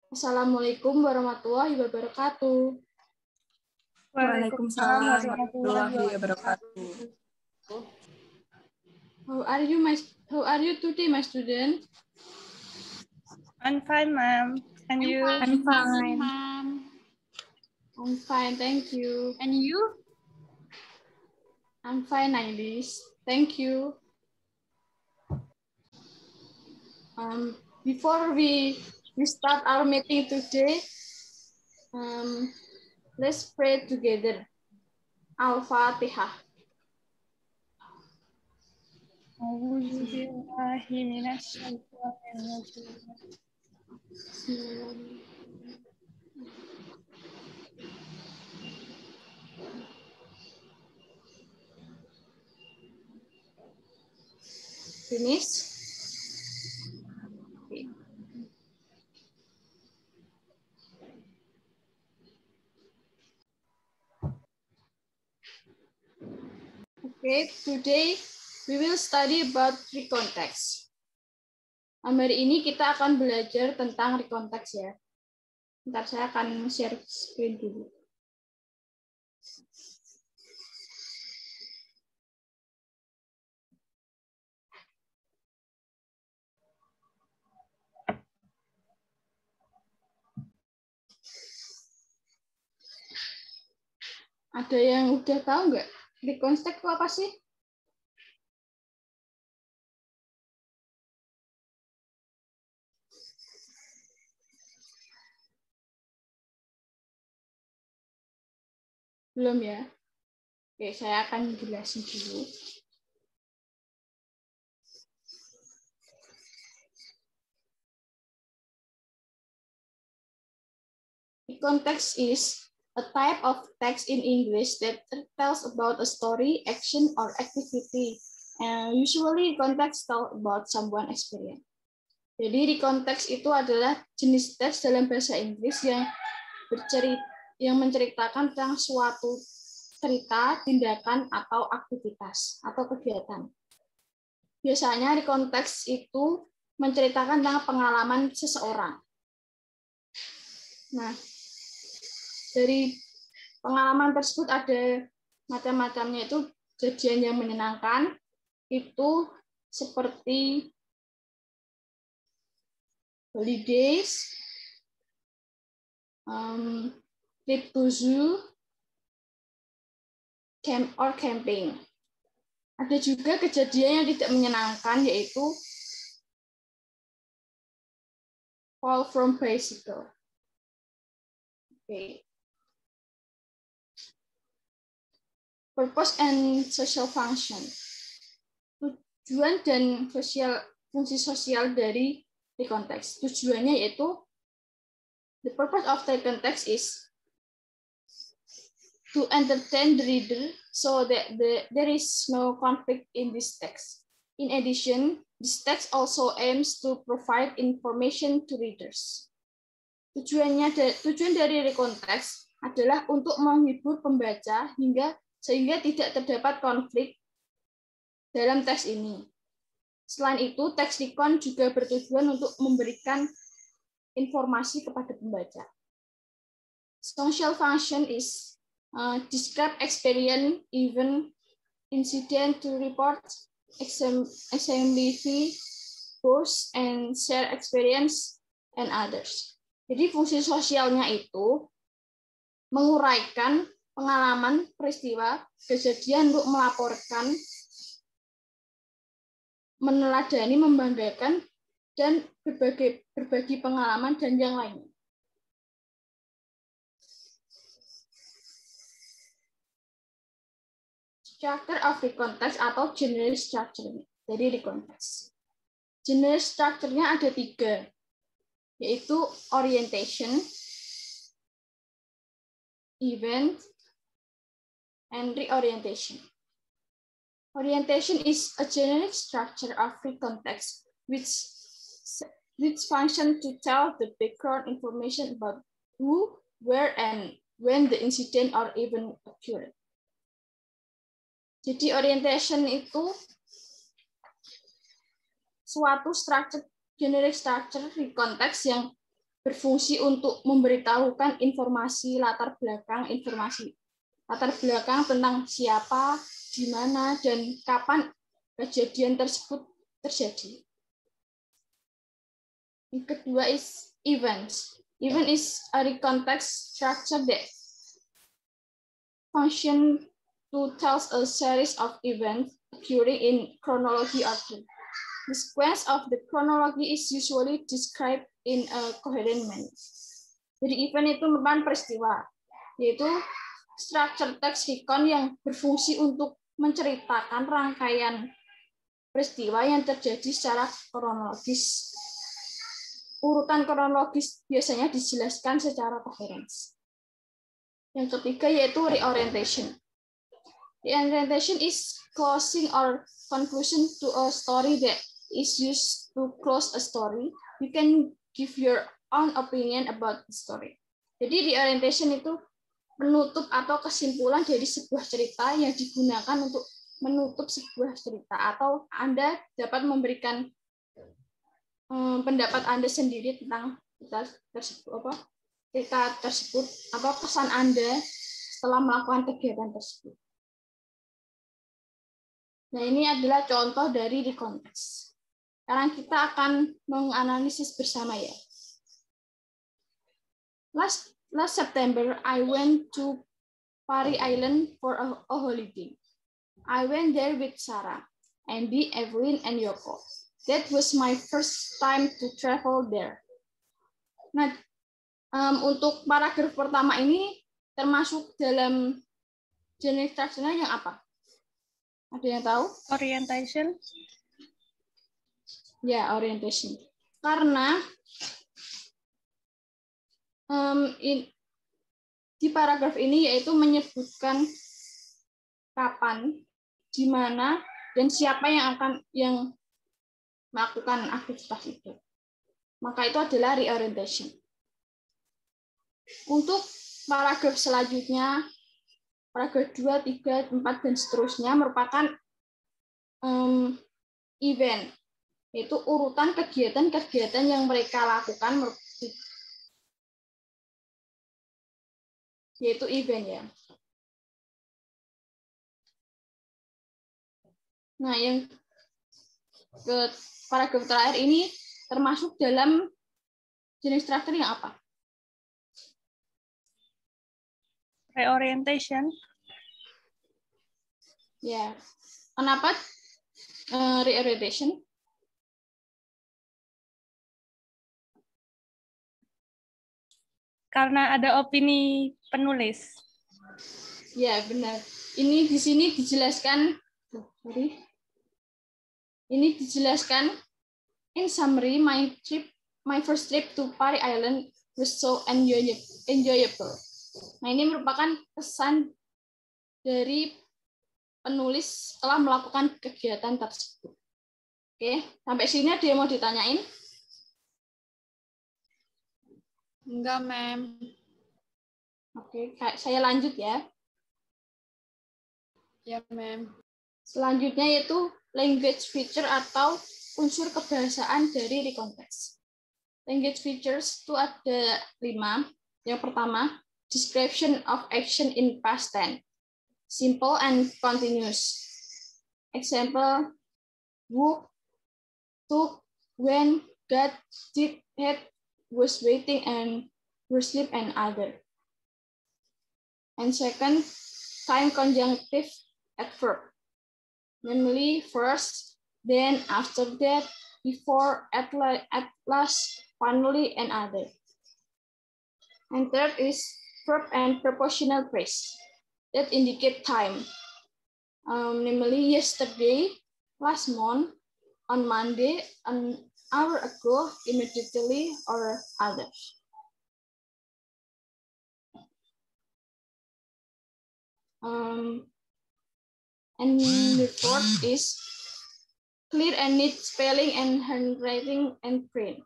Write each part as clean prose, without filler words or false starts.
Assalamualaikum warahmatullahi wabarakatuh. Waalaikumsalam warahmatullahi wabarakatuh. How are you today, my student? I'm fine, ma'am. And you? I'm fine. I'm fine, thank you. And you? I'm fine, Ailis. Thank you. Before we start our meeting today, let's pray together. Al-Fatihah. A'udzu billahi minasyaitonir rajim. Finish. Okay, today we will study about recontext. Hari ini kita akan belajar tentang recontext ya. Ntar saya akan share screen dulu. Ada yang udah tahu nggak? Recontext itu apa sih? Belum ya? Oke, saya akan jelasin dulu. Recontext is a type of text in English that tells about a story, action, or activity. And usually recontext tells about someone's experience. Jadi recontext itu adalah jenis teks dalam bahasa Inggris yang menceritakan tentang suatu cerita, tindakan, atau aktivitas atau kegiatan. Biasanya recontext itu menceritakan tentang pengalaman seseorang. Nah, dari pengalaman tersebut ada macam-macamnya, itu kejadian yang menyenangkan, itu seperti holidays, trip to zoo, camp or camping. Ada juga kejadian yang tidak menyenangkan, yaitu fall from bicycle. Okay. Purpose and social function. Tujuan dan fungsi sosial dari recontext. Tujuannya yaitu the purpose of recontext is to entertain the reader so that there is no conflict in this text. In addition, this text also aims to provide information to readers. Tujuan dari recontext adalah untuk menghibur pembaca sehingga tidak terdapat konflik dalam teks ini. Selain itu, teks recon juga bertujuan untuk memberikan informasi kepada pembaca. Social function is describe experience, event, incident to report, exemplify, post, and share experience and others. Jadi fungsi sosialnya itu menguraikan pengalaman, peristiwa, kejadian untuk melaporkan, meneladani, membanggakan, dan berbagi pengalaman dan yang lainnya. Structure of recontext atau general structure dari recontext. General structure-nya ada 3, yaitu orientation, event, and reorientation. Orientation is a generic structure of recontext which function to tell the background information about who, where, and when the incident or event occurred. Jadi orientation itu suatu structure, generic structure recontext yang berfungsi untuk memberitahukan informasi latar belakang tentang siapa, di mana, dan kapan kejadian tersebut terjadi. Yang kedua is events. Event is a context structure that function to tell a series of events occurring in chronology order. The sequence of the chronology is usually described in a coherent manner. Jadi event itu merupakan peristiwa, yaitu structure text recon yang berfungsi untuk menceritakan rangkaian peristiwa yang terjadi secara kronologis. Urutan kronologis biasanya dijelaskan secara koheren. Yang ketiga yaitu reorientation. Reorientation is closing or conclusion to a story that is used to close a story. You can give your own opinion about the story. Jadi reorientation itu menutup atau kesimpulan dari sebuah cerita yang digunakan untuk menutup sebuah cerita, atau Anda dapat memberikan pendapat Anda sendiri tentang cerita tersebut atau kesan Anda setelah melakukan kegiatan tersebut. Nah, ini adalah contoh dari recontext. Sekarang kita akan menganalisis bersama ya. Last September, I went to Pari Island for a holiday. I went there with Sarah, Andy, Evelyn, and Yoko. That was my first time to travel there. Nah, untuk paragraf pertama ini termasuk dalam jenis instructional yang apa? Ada yang tahu? Orientation. Ya, orientation. Karena di paragraf ini yaitu menyebutkan kapan, di mana, dan siapa yang melakukan aktivitas itu. Maka itu adalah reorientation. Untuk paragraf selanjutnya, paragraf 2, 3, 4, dan seterusnya merupakan event, yaitu urutan kegiatan-kegiatan yang mereka lakukan, yaitu event ya. Nah, yang ke paragraf terakhir ini termasuk dalam jenis struktur yang apa? Reorientation. Ya, kenapa reorientation? Karena ada opini penulis. Ya, benar. Ini di sini dijelaskan. Ini dijelaskan. In summary, my first trip to Pari Island was so enjoyable. Nah, ini merupakan pesan dari penulis setelah melakukan kegiatan tersebut. Oke, sampai sini ada yang mau ditanyain? Enggak, Ma'am. Oke, saya lanjut ya. Ya, Ma'am. Selanjutnya yaitu language feature atau unsur kebahasaan dari recontext. Language features itu ada 5. Yang pertama, description of action in past tense. Simple and continuous. Example, who, took, when, got, did, had, was waiting, and were asleep, and other. And second, time conjunctive adverb. Namely, first, then, after that, before, at last, finally, and other. And third is verb and prepositional phrase that indicate time. Namely, yesterday, last month, on Monday, an hour ago, immediately, or others. And the fourth is clear and neat spelling and handwriting and print.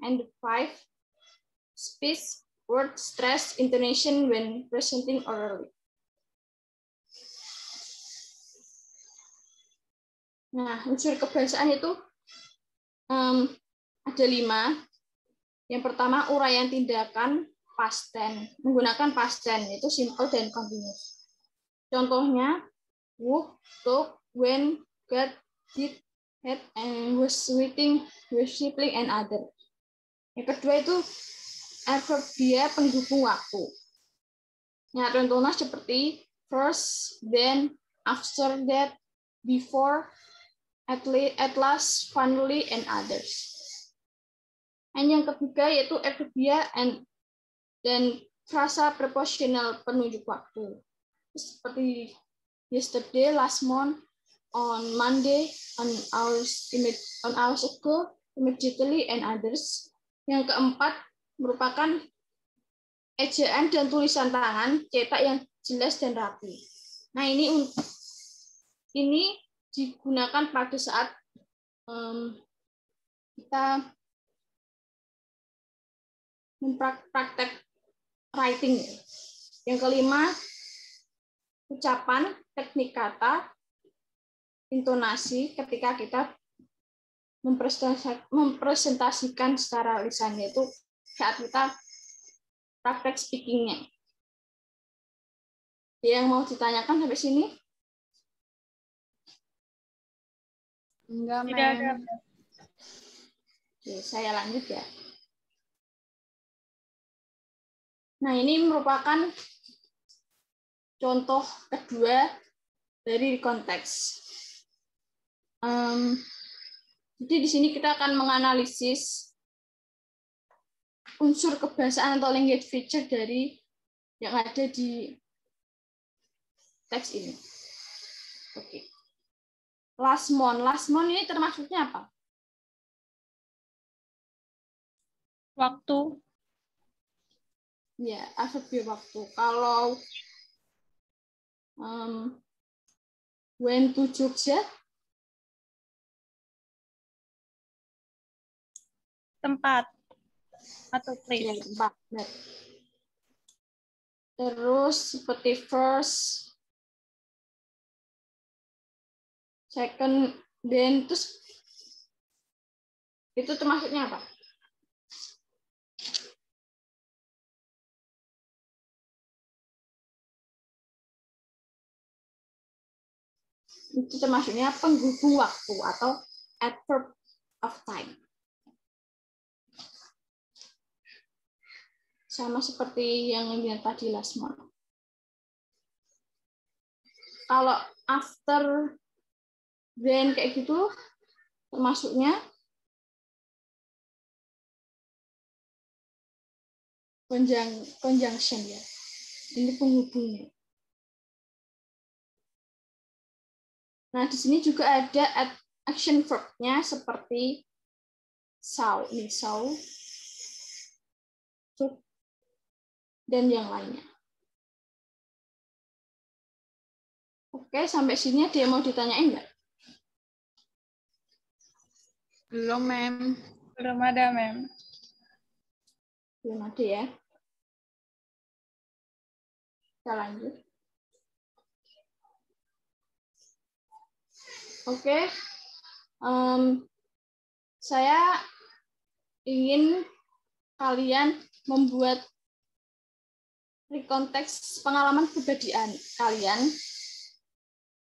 And the 5, speech, word, stress, intonation when presenting orally. Nah, unsur kebahasaan itu ada 5. Yang pertama, uraian tindakan past tense. Menggunakan past tense, itu simple dan continuous. Contohnya, woke, took, went, got, did, had, and was waiting, worshiping, and other. Yang kedua itu adverbia penghubung waktu. Nah, contohnya seperti first, then, after that, before, at last, finally, and others. Dan yang ketiga yaitu adverbia dan frasa prepositional penunjuk waktu. Seperti yesterday, last month, on Monday, on hours ago, immediately, and others. Yang keempat merupakan ejaan dan tulisan tangan cetak yang jelas dan rapi. Nah, ini digunakan pada saat kita mempraktek writing. Yang kelima, ucapan, teknik kata, intonasi ketika kita mempresentasikan secara lisan, yaitu saat kita praktek speaking-nya. Yang mau ditanyakan sampai sini? Enggak, Tidak ada. Mem. Oke, saya lanjut ya. Nah, ini merupakan contoh kedua dari konteks. Jadi di sini kita akan menganalisis unsur kebahasaan atau language feature dari yang ada di teks ini. Oke. Last month ini termasuknya apa? Waktu. Ya, adverb waktu. Kalau went to Jogja, Tempat. Atau ya, place. tempat. Nah. Terus seperti first, second, then, terus itu termasuknya apa? Itu termasuknya penghubung waktu atau adverb of time. Sama seperti yang tadi last month. Kalau after, then kayak gitu, termasuknya conjunction ya. Ini penghubungnya. Nah, di sini juga ada action verb-nya seperti saw, took, dan yang lainnya. Oke, sampai sini dia mau ditanyain nggak? Belum, Mem. Belum ada, Mem. Belum ada ya. Kita lanjut. Oke. Saya ingin kalian membuat rekonteks pengalaman kepribadian kalian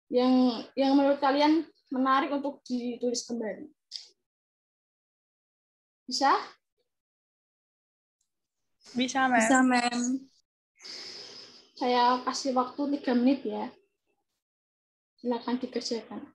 yang menurut kalian menarik untuk ditulis kembali. Bisa? Bisa, Mem. Bisa, Mem. Saya kasih waktu 3 menit ya. Silakan dikerjakan.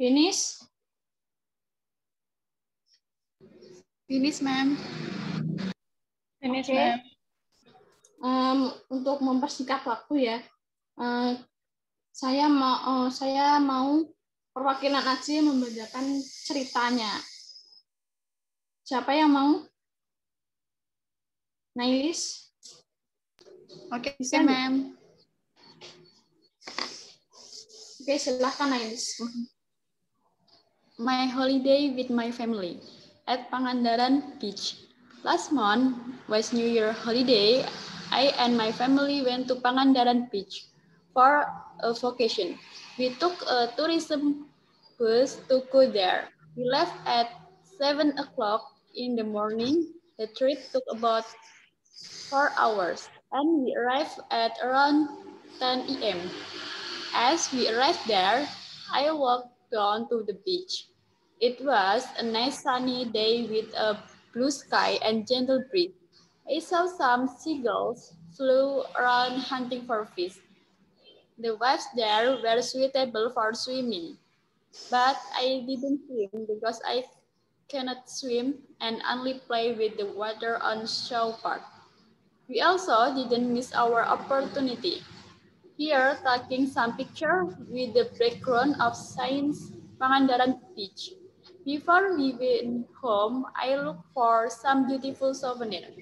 Finish? Finish, ma'am. Finish, Oke. ma'am. Untuk mempersingkat waktu ya, saya mau perwakilan aja yang membacakan ceritanya. Siapa yang mau? Nailis? Oke, Bisa nggak? ma'am. Oke, silahkan Nailis. My holiday with my family at Pangandaran Beach. Last month was New Year holiday. I and my family went to Pangandaran Beach for a vacation. We took a tourism bus to go there. We left at 7 o'clock in the morning. The trip took about 4 hours and we arrived at around 10 a.m. As we arrived there, I walked down to the beach. It was a nice sunny day with a blue sky and gentle breeze. I saw some seagulls flew around hunting for fish. The waves there were suitable for swimming, but I didn't swim because I cannot swim and only play with the water on shore park. We also didn't miss our opportunity. Here, taking some picture with the background of Science Pangandaran Beach. Before we went home, I looked for some beautiful souvenir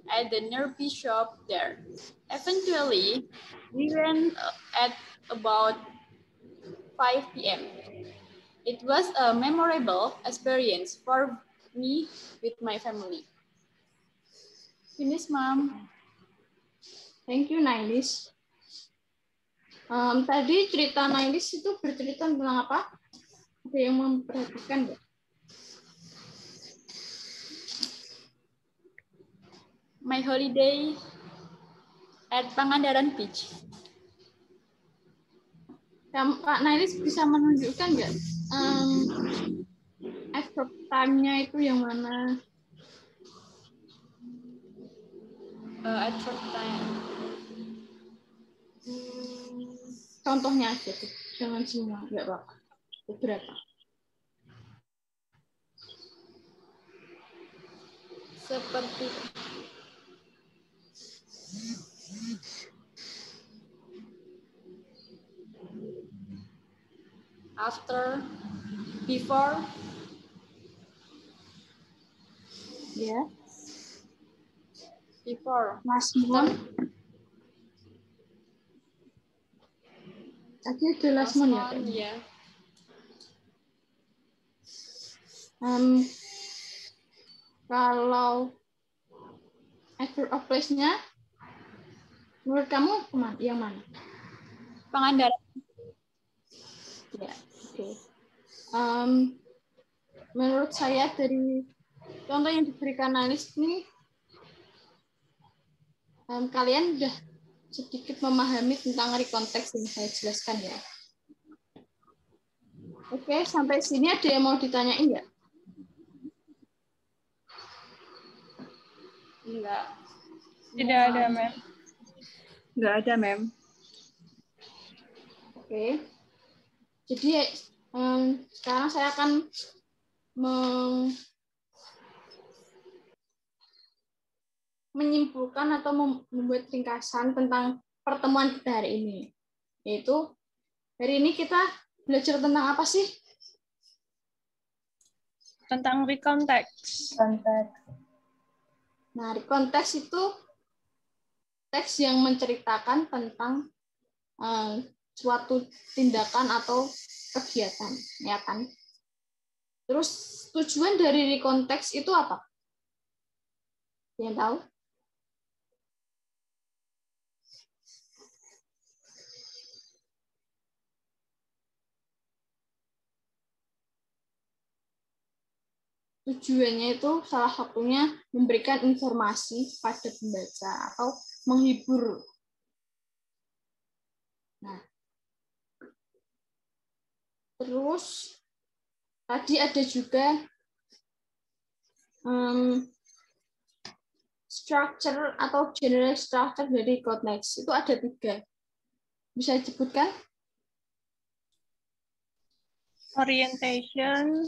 at the nearby shop there. Eventually, we went at about 5 p.m. It was a memorable experience for me with my family. Finish, Mom. Thank you, Nailis. Tadi cerita Nailis itu bercerita tentang apa? Ada yang memperhatikan nggak? My holiday at Pangandaran Beach. Pak Nailis bisa menunjukkan nggak effort time-nya itu yang mana? Effort time. Contohnya aja tuh, jangan semua, nggak apa-apa. Beberapa. Seperti after, before, Ya. before, Last month. Tadi ada last month ya? Kak? ya. Kalau effort of place-nya, menurut kamu yang mana? Pangandaran. Ya, oke. Menurut saya dari contoh yang diberikan Nailis ini, kalian sudah sedikit memahami tentang rekonteks yang saya jelaskan ya. Oke, sampai sini ada yang mau ditanyain nggak? Enggak. Tidak ada, ma'am. Nggak ada, ma'am. Oke. Jadi sekarang saya akan menyimpulkan atau membuat ringkasan tentang pertemuan kita hari ini. Yaitu, hari ini kita belajar tentang apa sih? Tentang recontext. Nah, rekonteks itu teks yang menceritakan tentang suatu tindakan atau kegiatan, ya kan? Terus tujuan dari rekonteks itu apa? Yang tahu? Tujuannya itu salah satunya memberikan informasi pada pembaca atau menghibur. Nah, terus tadi ada juga structure atau general structure dari konteks. Itu ada 3. Bisa disebutkan? Orientation,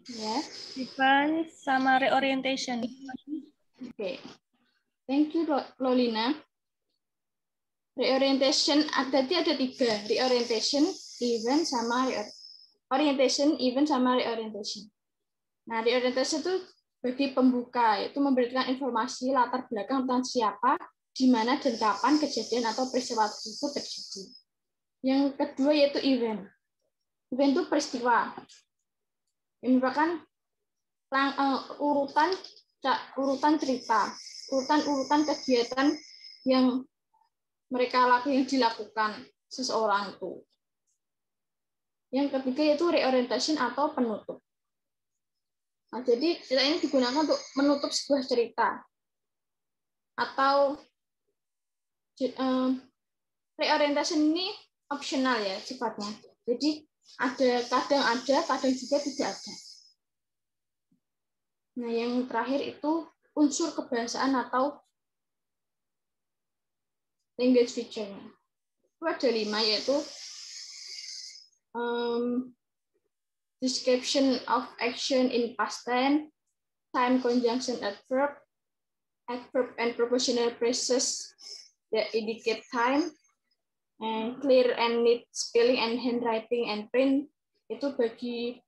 Yes. event, sama reorientation. Oke. Thank you, Lolina. Reorientation tadi ada 3, reorientation, event, sama orientation, event, sama reorientation. Nah, reorientation itu bagi pembuka, yaitu memberikan informasi latar belakang tentang siapa, di mana, dan kapan kejadian atau peristiwa itu terjadi. Yang kedua yaitu event. Event itu peristiwa. Yang merupakan urutan cerita, urutan kegiatan yang dilakukan seseorang itu. Yang ketiga yaitu reorientation atau penutup. Nah, jadi cerita ini digunakan untuk menutup sebuah cerita. Atau reorientation ini opsional ya sifatnya. Jadi kadang juga tidak ada. Nah, yang terakhir itu unsur kebahasaan atau language feature-nya. Itu ada 5, yaitu description of action in past tense, time conjunction adverb and propositional phrases that indicate time, and clear and neat spelling and handwriting and print. Itu bagi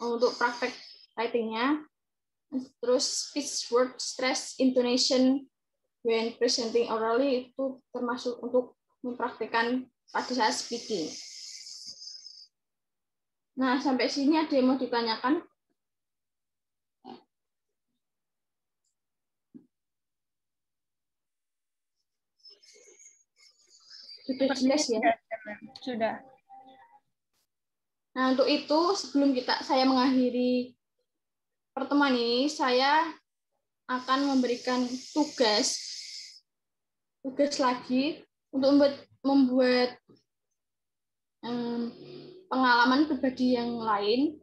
untuk praktek writing-nya. Terus speech word stress intonation when presenting orally itu termasuk untuk mempraktikkan pada saat speaking. Nah, sampai sini ada yang mau ditanyakan? Sudah jelas ya? Sudah. Nah, untuk itu sebelum saya mengakhiri pertemuan ini, saya akan memberikan tugas lagi untuk membuat pengalaman pribadi yang lain.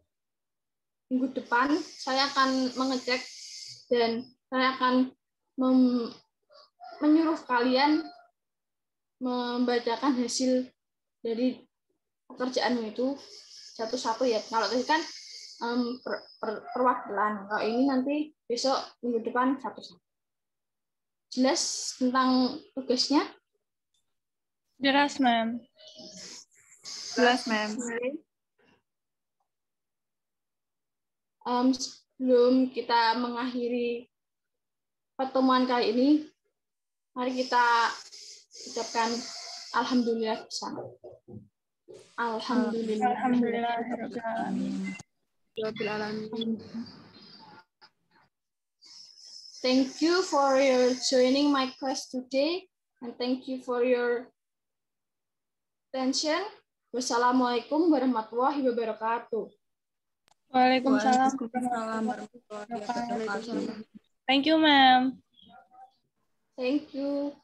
Minggu depan saya akan mengecek dan saya akan menyuruh kalian membacakan hasil dari pekerjaanmu itu satu-satu ya. Kalau tadi kan perwakilan, kalau ini nanti besok minggu depan satu-satu. Jelas tentang tugasnya? Jelas, Ma'am. Jelas, Ma'am. Sebelum kita mengakhiri pertemuan kali ini, mari kita ucapkan alhamdulillah bersama. Alhamdulillah. Thank you for your joining my class today, and thank you for your attention. Wassalamualaikum warahmatullahi wabarakatuh. Waalaikumsalam. Thank you, ma'am. Thank you.